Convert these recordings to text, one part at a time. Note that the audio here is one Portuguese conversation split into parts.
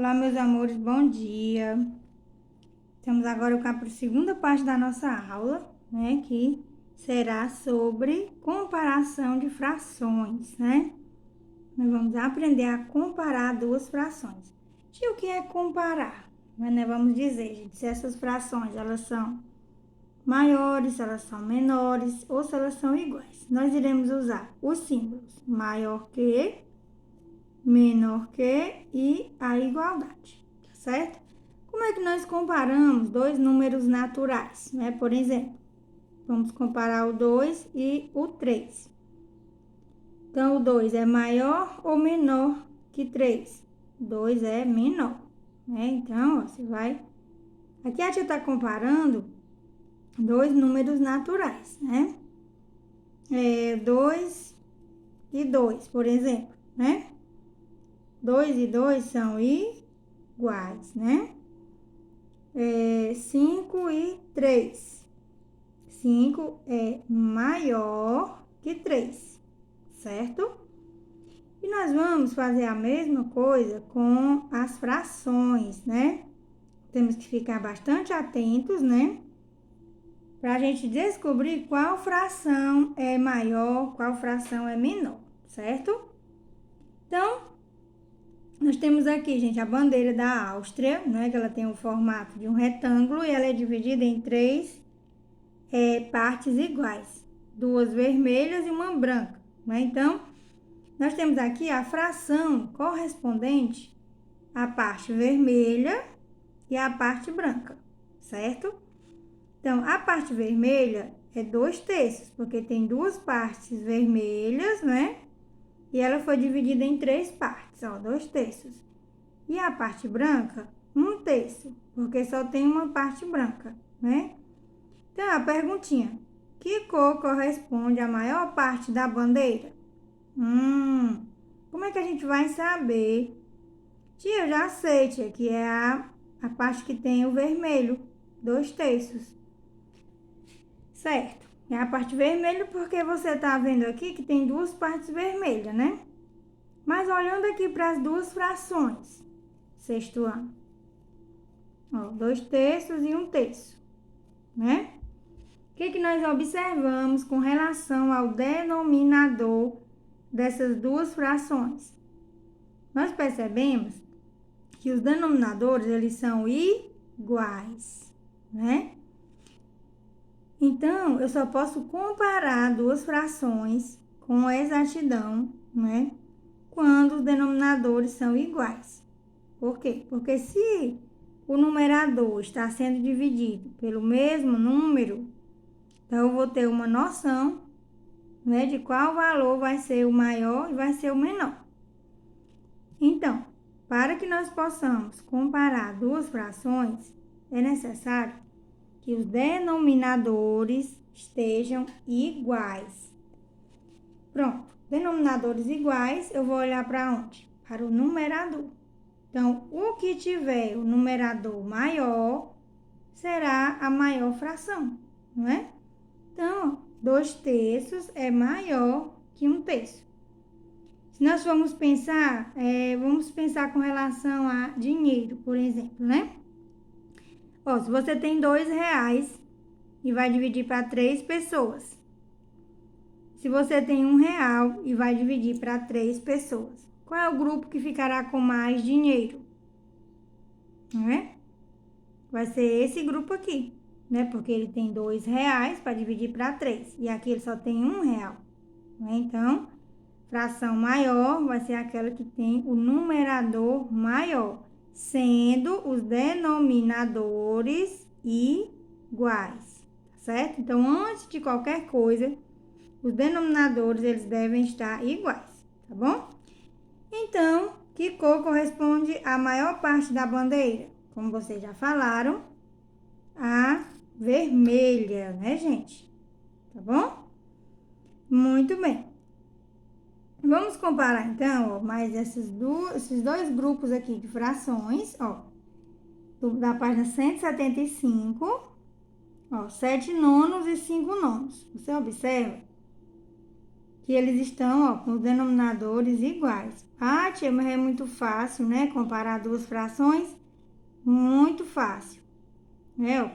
Olá, meus amores, bom dia. Estamos agora com a segunda parte da nossa aula, né? Que será sobre comparação de frações, né? Nós vamos aprender a comparar duas frações. E o que é comparar? Nós vamos dizer, gente, se essas frações elas são maiores, se elas são menores ou se elas são iguais. Nós iremos usar os símbolos maior que, menor que e a igualdade, tá certo? Como é que nós comparamos dois números naturais, né? Por exemplo, vamos comparar o 2 e o 3. Então, o 2 é maior ou menor que 3? O 2 é menor, né? Então, ó, você vai... Aqui a gente está comparando dois números naturais, né? 2 e 2, por exemplo, né? 2 e 2 são iguais, né? 5 e 3. 5 é maior que 3, certo? E nós vamos fazer a mesma coisa com as frações, né? Temos que ficar bastante atentos, né? Para a gente descobrir qual fração é maior, qual fração é menor, certo? Então, nós temos aqui, gente, a bandeira da Áustria, né? Que ela tem o formato de um retângulo e ela é dividida em três partes iguais, duas vermelhas e uma branca, né? Então, nós temos aqui a fração correspondente à parte vermelha e à parte branca, certo? Então, a parte vermelha é 2/3, porque tem duas partes vermelhas, né? E ela foi dividida em três partes, ó, 2/3. E a parte branca, 1/3, porque só tem uma parte branca, né? Então, a perguntinha: que cor corresponde à maior parte da bandeira? Como é que a gente vai saber? Tia, eu já sei, tia, que é a parte que tem o vermelho, 2/3. Certo. É a parte vermelha porque você tá vendo aqui que tem duas partes vermelhas, né? Mas olhando aqui para as duas frações, sexto ano, ó, 2/3 e 1/3, né? O que nós observamos com relação ao denominador dessas duas frações? Nós percebemos que os denominadores, eles são iguais, né? Então, eu só posso comparar duas frações com exatidão, né? Quando os denominadores são iguais. Por quê? Porque se o numerador está sendo dividido pelo mesmo número, então eu vou ter uma noção, né, de qual valor vai ser o maior e vai ser o menor. Então, para que nós possamos comparar duas frações, é necessário que os denominadores estejam iguais. Pronto, denominadores iguais, eu vou olhar para onde? Para o numerador. Então, o que tiver o numerador maior será a maior fração, não é? Então, 2/3 é maior que 1/3. Se nós vamos pensar com relação a dinheiro, por exemplo, né? Ó, se você tem R$ 2 e vai dividir para 3 pessoas. Se você tem R$ 1 e vai dividir para 3 pessoas. Qual é o grupo que ficará com mais dinheiro? Não é? Vai ser esse grupo aqui, né? Porque ele tem R$ 2 para dividir para 3. E aqui ele só tem R$ 1. Né? Então, fração maior vai ser aquela que tem o numerador maior, sendo os denominadores iguais, certo? Então, antes de qualquer coisa, os denominadores eles devem estar iguais, tá bom? Então, que cor corresponde à maior parte da bandeira? Como vocês já falaram, a vermelha, né, gente? Tá bom? Muito bem. Vamos comparar, então, ó, mais esses dois grupos aqui de frações, ó, da página 175, ó, 7 nonos e 5 nonos. Você observa que eles estão, ó, com os denominadores iguais. Ah, tia, mas é muito fácil, né? Comparar duas frações? Muito fácil.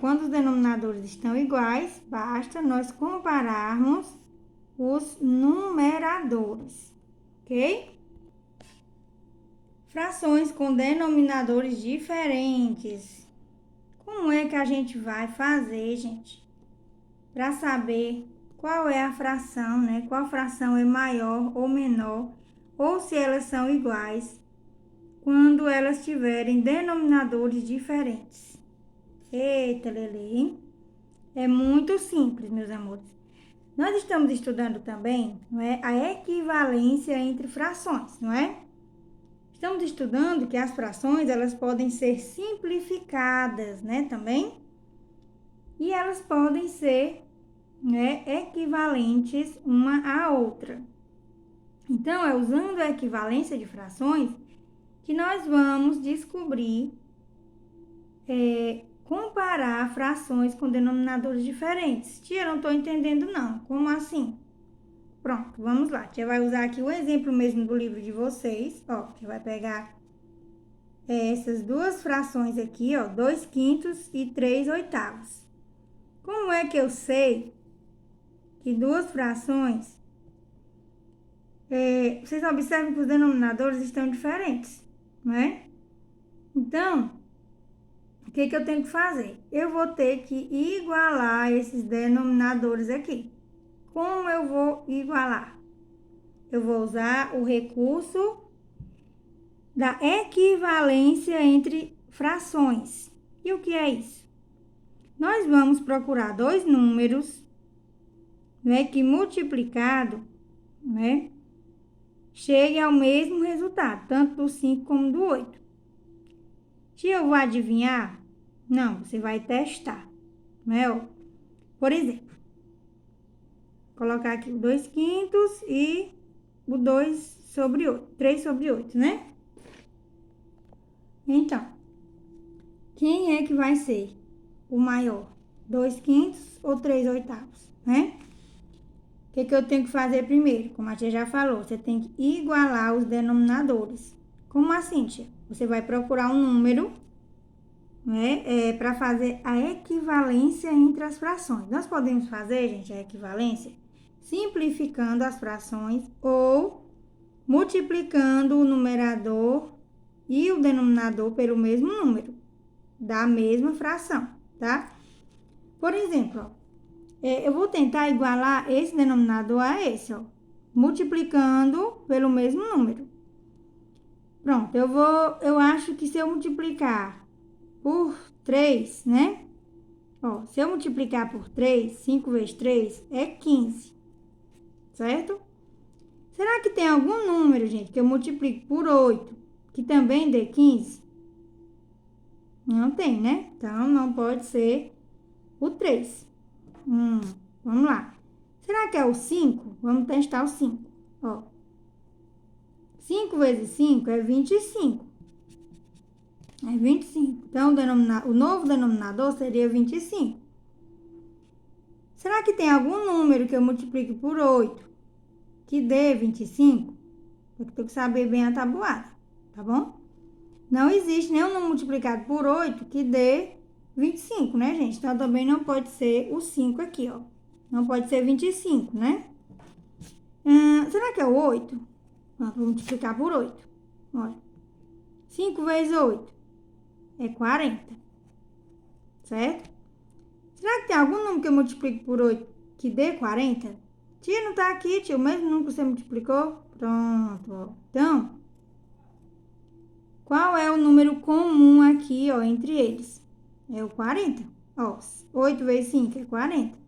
Quando os denominadores estão iguais, basta nós compararmos os numeradores, ok? Frações com denominadores diferentes. Como é que a gente vai fazer, gente, para saber qual é a fração, né? Qual fração é maior ou menor, ou se elas são iguais, quando elas tiverem denominadores diferentes? Eita, Lele, hein? É muito simples, meus amores. Nós estamos estudando também, não é, a equivalência entre frações, não é? Estamos estudando que as frações, elas podem ser simplificadas, né, também. E elas podem ser, né, equivalentes uma à outra. Então, é usando a equivalência de frações que nós vamos descobrir comparar frações com denominadores diferentes. Tia, não estou entendendo não. Como assim? Pronto, vamos lá. Tia vai usar aqui o exemplo mesmo do livro de vocês. Ó, tia vai pegar essas duas frações aqui, ó, 2/5 e 3/8. Como é que eu sei que duas frações... vocês observam que os denominadores estão diferentes, não é? Então, o que eu tenho que fazer? Eu vou ter que igualar esses denominadores aqui. Como eu vou igualar? Eu vou usar o recurso da equivalência entre frações. E o que é isso? Nós vamos procurar dois números, né, que multiplicado, né, chegue ao mesmo resultado, tanto do 5 como do 8. Se eu vou adivinhar, não, você vai testar, né? Por exemplo, colocar aqui o 2/5 e o 2/8, 3/8, né? Então, quem é que vai ser o maior? 2/5 ou 3/8, né? O que eu tenho que fazer primeiro? Como a tia já falou, você tem que igualar os denominadores. Como assim, tia? Você vai procurar um número, né, para fazer a equivalência entre as frações. Nós podemos fazer, gente, a equivalência simplificando as frações ou multiplicando o numerador e o denominador pelo mesmo número da mesma fração, tá? Por exemplo, ó, eu vou tentar igualar esse denominador a esse, ó, multiplicando pelo mesmo número. Pronto, eu acho que se eu multiplicar por 3, né? Ó, se eu multiplicar por 3, 5 vezes 3 é 15, certo? Será que tem algum número, gente, que eu multiplique por 8, que também dê 15? Não tem, né? Então, não pode ser o 3. Vamos lá. Será que é o 5? Vamos testar o 5. Ó, 5 vezes 5 é 25. É 25. Então, o novo denominador seria 25. Será que tem algum número que eu multiplique por 8 que dê 25? Eu tenho que saber bem a tabuada, tá bom? Não existe nenhum número multiplicado por 8 que dê 25, né, gente? Então, também não pode ser o 5 aqui, ó. Não pode ser 25, né? Será que é o 8? Vou multiplicar por 8. Olha. 5 vezes 8 é 40. Certo? Será que tem algum número que eu multiplique por 8 que dê 40? Tia, não tá aqui, tia. O mesmo número que você multiplicou? Pronto, ó. Então, qual é o número comum aqui, ó, entre eles? É o 40. Ó, 8 vezes 5 é 40.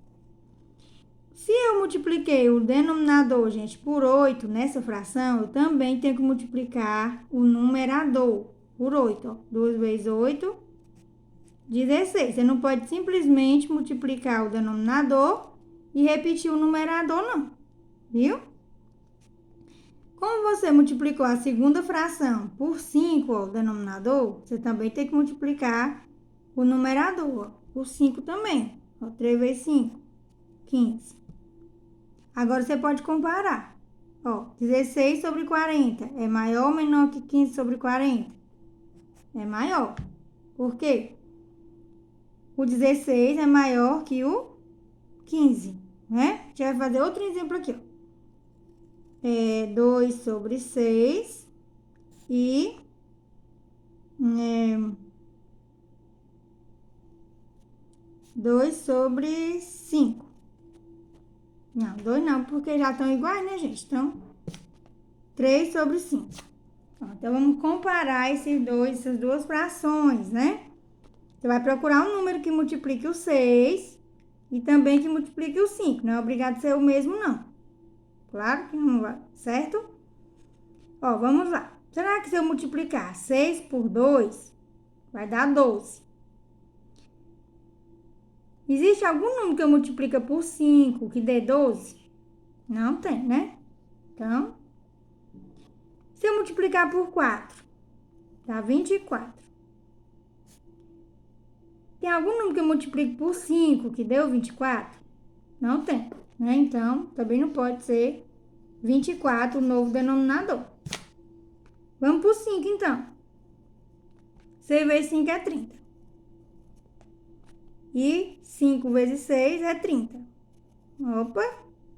Se eu multipliquei o denominador, gente, por 8 nessa fração, eu também tenho que multiplicar o numerador por 8. Ó. 2 vezes 8, 16. Você não pode simplesmente multiplicar o denominador e repetir o numerador, não. Viu? Como você multiplicou a segunda fração por 5, ó, o denominador, você também tem que multiplicar o numerador, ó, por 5 também. Ó, 3 vezes 5, 15. Agora, você pode comparar. Ó, 16 sobre 40 é maior ou menor que 15 sobre 40? É maior. Por quê? O 16 é maior que o 15, né? A gente vai fazer outro exemplo aqui, ó. 2 sobre 6 e 2 sobre 5. Não, 2 não, porque já estão iguais, né, gente? Então, 3 sobre 5. Então, vamos comparar essas duas frações, né? Você vai procurar um número que multiplique o 6 e também que multiplique o 5. Não é obrigado a ser o mesmo, não. Claro que não vai, certo? Ó, vamos lá. Será que se eu multiplicar 6 por 2, vai dar 12? Existe algum número que eu multiplique por 5 que dê 12? Não tem, né? Então, se eu multiplicar por 4, dá 24. Tem algum número que eu multiplique por 5 que deu 24? Não tem, né? Então, também não pode ser 24 o novo denominador. Vamos por 5, então. 6 vezes 5 é 30. E 5 vezes 6 é 30. Opa,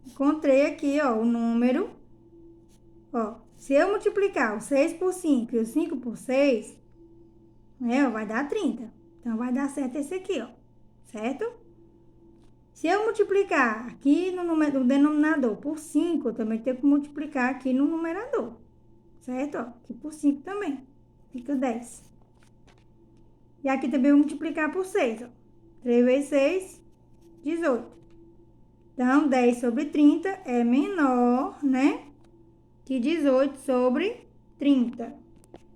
encontrei aqui, ó, o número. Ó, se eu multiplicar o 6 por 5 e o 5 por 6, né, vai dar 30. Então, vai dar certo esse aqui, ó. Certo? Se eu multiplicar aqui no denominador por 5, eu também tenho que multiplicar aqui no numerador. Certo? Ó, aqui por 5 também. Fica 10. E aqui também eu vou multiplicar por 6, ó. 3 vezes 6, 18. Então, 10 sobre 30 é menor, né, que 18 sobre 30.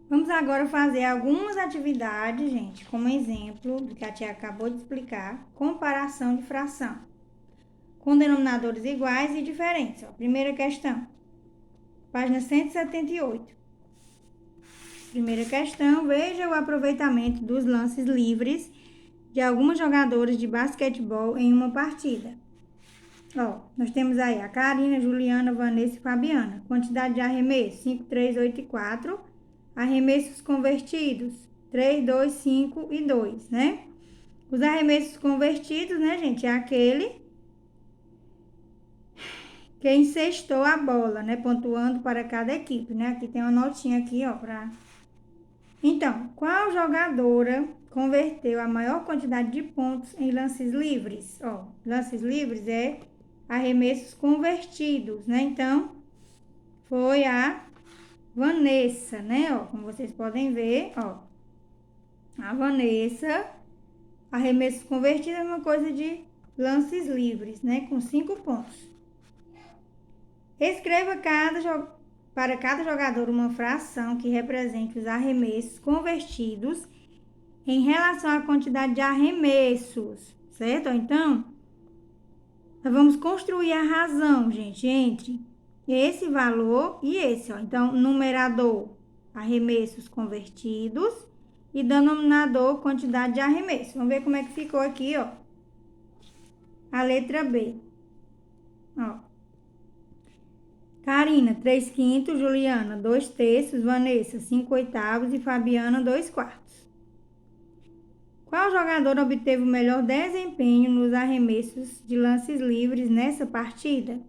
Vamos agora fazer algumas atividades, gente, como exemplo do que a tia acabou de explicar. Comparação de fração com denominadores iguais e diferentes. Ó. Primeira questão, página 178. Primeira questão, veja o aproveitamento dos lances livres de alguns jogadores de basquetebol em uma partida. Ó, nós temos aí a Karina, Juliana, Vanessa e Fabiana. Quantidade de arremessos, 5, 3, 8 e 4. Arremessos convertidos, 3, 2, 5 e 2, né? Os arremessos convertidos, né, gente, é aquele que encestou a bola, né? Pontuando para cada equipe, né? Aqui tem uma notinha aqui, ó, pra... Então, qual jogadora converteu a maior quantidade de pontos em lances livres? Ó, lances livres é arremessos convertidos, né? Então, foi a Vanessa, né? Ó, como vocês podem ver, ó. A Vanessa, arremessos convertidos é uma coisa de lances livres, né? Com 5 pontos. Escreva para cada jogador uma fração que represente os arremessos convertidos em relação à quantidade de arremessos, certo? Então, nós vamos construir a razão, gente, entre esse valor e esse, ó. Então, numerador, arremessos convertidos e denominador, quantidade de arremessos. Vamos ver como é que ficou aqui, ó. A letra B. Ó. Karina, 3/5, Juliana, 2/3, Vanessa, 5/8 e Fabiana, 2/4. Qual jogador obteve o melhor desempenho nos arremessos de lances livres nessa partida?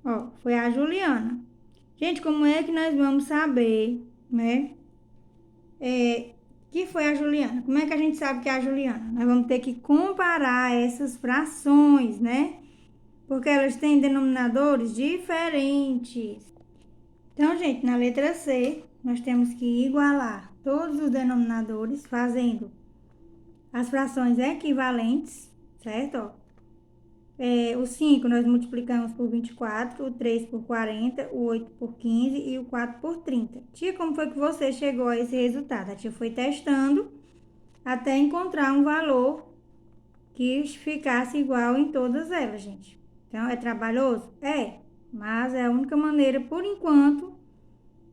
Ó, foi a Juliana. Gente, como é que nós vamos saber, né? Que foi a Juliana? Como é que a gente sabe que é a Juliana? Nós vamos ter que comparar essas frações, né? Porque elas têm denominadores diferentes. Então, gente, na letra C, nós temos que igualar todos os denominadores fazendo as frações equivalentes, certo? Ó. O 5 nós multiplicamos por 24, o 3 por 40, o 8 por 15 e o 4 por 30. Tia, como foi que você chegou a esse resultado? A tia foi testando até encontrar um valor que ficasse igual em todas elas, gente. Então, é trabalhoso? É, mas é a única maneira, por enquanto,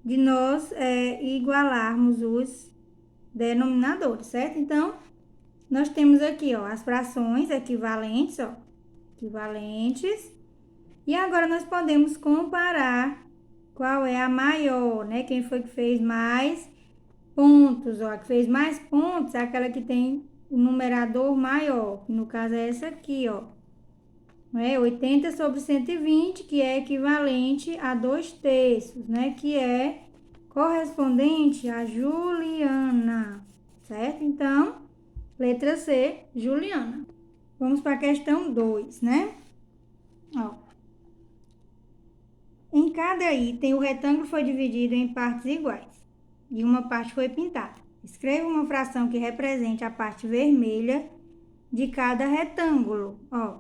de nós igualarmos os denominadores, certo? Então, nós temos aqui, ó, as frações equivalentes, ó, equivalentes, E agora nós podemos comparar qual é a maior, né? Quem foi que fez mais pontos, ó. Que fez mais pontos é aquela que tem o numerador maior, que no caso é essa aqui, ó. 80 sobre 120, que é equivalente a 2/3, né? Que é correspondente a Juliana, certo? Então, letra C, Juliana. Vamos para a questão 2, né? Ó. Em cada item, o retângulo foi dividido em partes iguais e uma parte foi pintada. Escreva uma fração que represente a parte vermelha de cada retângulo. Ó,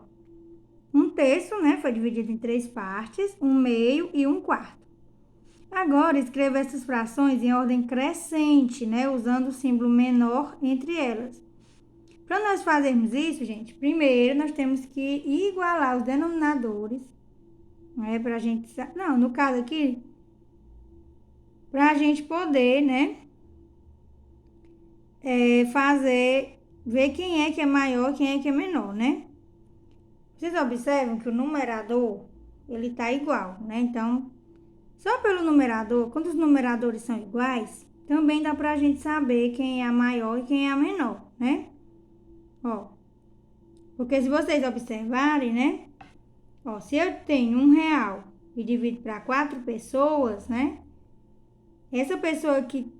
1/3, né, foi dividido em 3 partes, 1/2 e 1/4. Agora, escreva essas frações em ordem crescente, né, usando o símbolo menor entre elas. Para nós fazermos isso, gente, primeiro nós temos que igualar os denominadores, né, pra gente... Não, no caso aqui, pra gente poder, né, ver quem é maior, quem é que é menor, né? Vocês observam que o numerador, ele tá igual, né? Então, só pelo numerador, quando os numeradores são iguais, também dá pra gente saber quem é a maior e quem é a menor, né? Ó, porque se vocês observarem, né? Ó, se eu tenho R$1 e divido para 4 pessoas, né? Essa pessoa aqui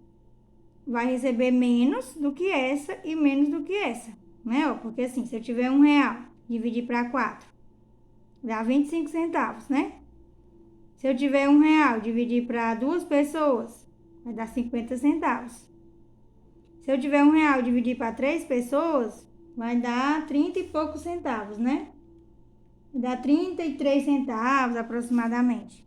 vai receber menos do que essa e menos do que essa, né? Ó, porque assim, se eu tiver R$1, dividir para 4, dá 25 centavos, né? Se eu tiver R$1, dividir para 2 pessoas, vai dar 50 centavos. Se eu tiver R$1, dividir para 3 pessoas, vai dar 30 e poucos centavos, né? Vai dar 33 centavos aproximadamente.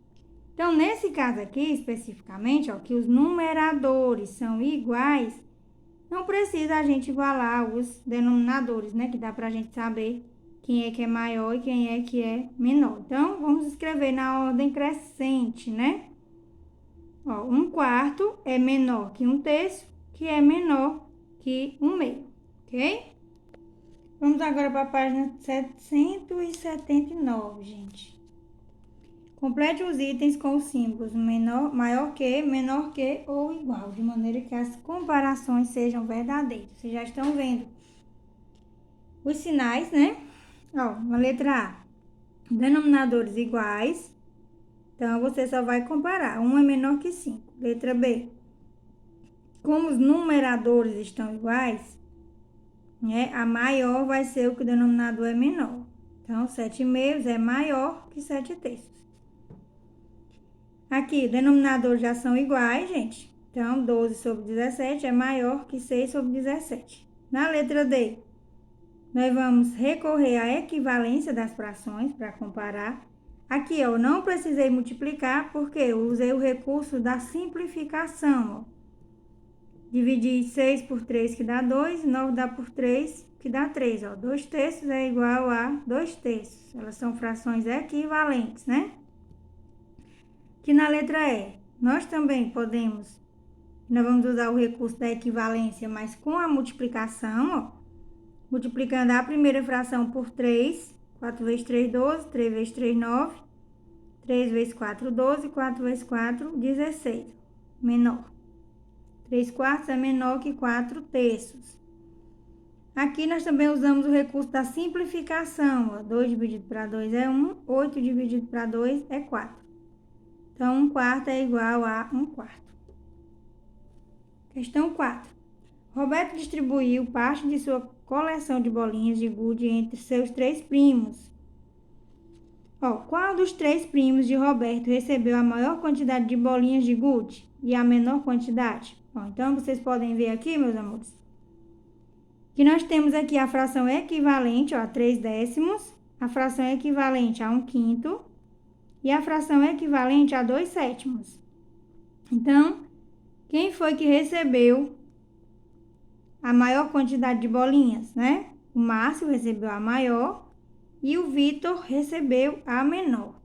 Então, nesse caso aqui, especificamente, ó, que os numeradores são iguais, não precisa a gente igualar os denominadores, né? Que dá pra gente saber quem é que é maior e quem é que é menor. Então, vamos escrever na ordem crescente, né? Ó, 1/4 é menor que 1/3, que é menor que 1/2, ok? Vamos agora para a página 779, gente. Complete os itens com os símbolos menor, maior que, menor que ou igual, de maneira que as comparações sejam verdadeiras. Vocês já estão vendo os sinais, né? Ó, na letra A, denominadores iguais. Então, você só vai comparar. 1 é menor que 5. Letra B, como os numeradores estão iguais, né? A maior vai ser o que o denominador é menor. Então, 7/2 é maior que 7/3. Aqui, os denominadores já são iguais, gente. Então, 12 sobre 17 é maior que 6 sobre 17. Na letra D, nós vamos recorrer à equivalência das frações para comparar. Aqui, eu não precisei multiplicar porque eu usei o recurso da simplificação, ó. Dividir 6 por 3, que dá 2, 9 dá por 3, que dá 3, ó. 2/3 é igual a 2/3. Elas são frações equivalentes, né? Que na letra E, nós também podemos, nós vamos usar o recurso da equivalência, mas com a multiplicação, ó. Multiplicando a primeira fração por 3, 4 vezes 3, 12, 3 vezes 3, 9, 3 vezes 4, 12, 4 vezes 4, 16, menor. 3/4 é menor que 4/3. Aqui nós também usamos o recurso da simplificação. Ó. 2 dividido para 2 é 1, 8 dividido para 2 é 4. Então, 1/4 é igual a 1/4. Questão 4. Roberto distribuiu parte de sua coleção de bolinhas de gude entre seus 3 primos. Ó, qual dos 3 primos de Roberto recebeu a maior quantidade de bolinhas de gude e a menor quantidade? Ó, então, vocês podem ver aqui, meus amores, que nós temos aqui a fração equivalente, ó, a 3/10, a fração equivalente a 1/5 e a fração equivalente a 2/7. Então, quem foi que recebeu a maior quantidade de bolinhas, né? O Márcio recebeu a maior e o Vitor recebeu a menor.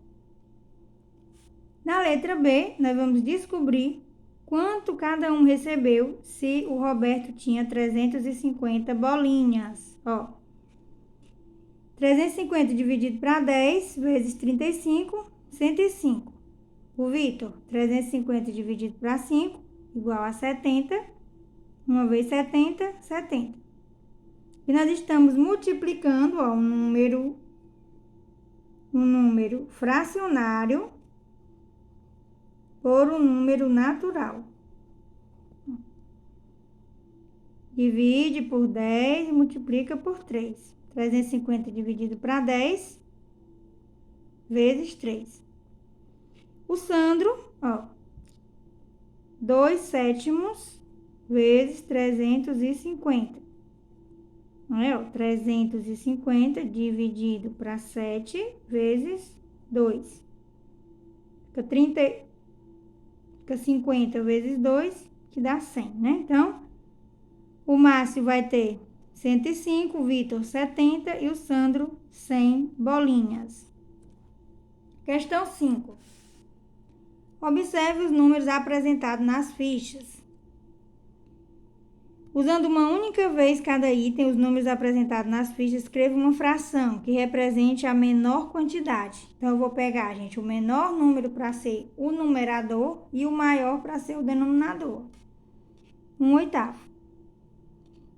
Na letra B, nós vamos descobrir quanto cada um recebeu se o Roberto tinha 350 bolinhas. Ó, 350 dividido para 10 vezes 35, 105. O Vitor, 350 dividido para 5, igual a 70. 1 vezes 70, 70. E nós estamos multiplicando, ó, um número fracionário por um número natural. Divide por 10 e multiplica por 3. 350 dividido para 10 vezes 3. O Sandro, ó, 2/7 vezes 350. Não é? Ó, 350 dividido para 7 vezes 2. Fica 50 vezes 2, que dá 100, né? Então, o Márcio vai ter 105, o Vitor 70 e o Sandro 100 bolinhas. Questão 5. Observe os números apresentados nas fichas. Usando uma única vez cada item, os números apresentados nas fichas, escreva uma fração que represente a menor quantidade. Então, eu vou pegar, gente, o menor número para ser o numerador e o maior para ser o denominador. 1/8.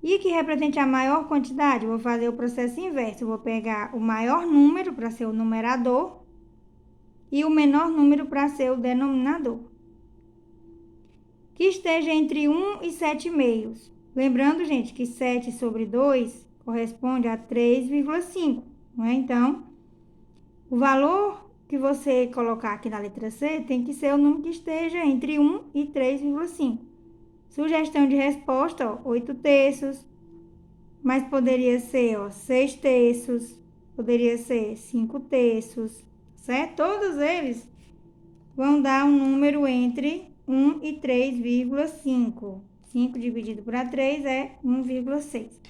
E que represente a maior quantidade, eu vou fazer o processo inverso. Eu vou pegar o maior número para ser o numerador e o menor número para ser o denominador. Que esteja entre 1 e 7/2. Lembrando, gente, que 7 sobre 2 corresponde a 3,5, não é? Então, o valor que você colocar aqui na letra C tem que ser o número que esteja entre 1 e 3,5. Sugestão de resposta, ó, 8/3, mas poderia ser, ó, 6/3, poderia ser 5/3, certo? Todos eles vão dar um número entre 1 e 3,5. 5 dividido por 3 é 1,6.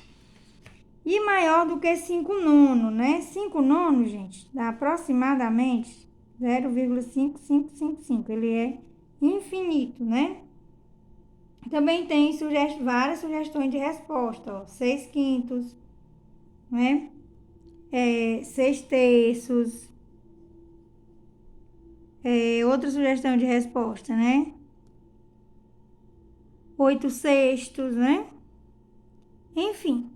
E maior do que 5/9, né? 5/9, gente, dá aproximadamente 0,5555. Ele é infinito, né? Também tem várias sugestões de resposta, ó. 6/5, né? 6/3. Outra sugestão de resposta, né? 8/6, né? Enfim,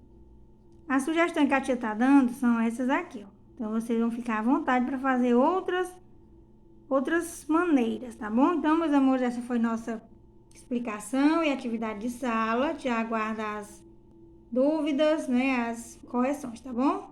a sugestão que a tia tá dando são essas aqui, ó. Então, vocês vão ficar à vontade para fazer outras maneiras, tá bom? Então, meus amores, essa foi nossa explicação e atividade de sala. Te aguardo as dúvidas, né? As correções, tá bom?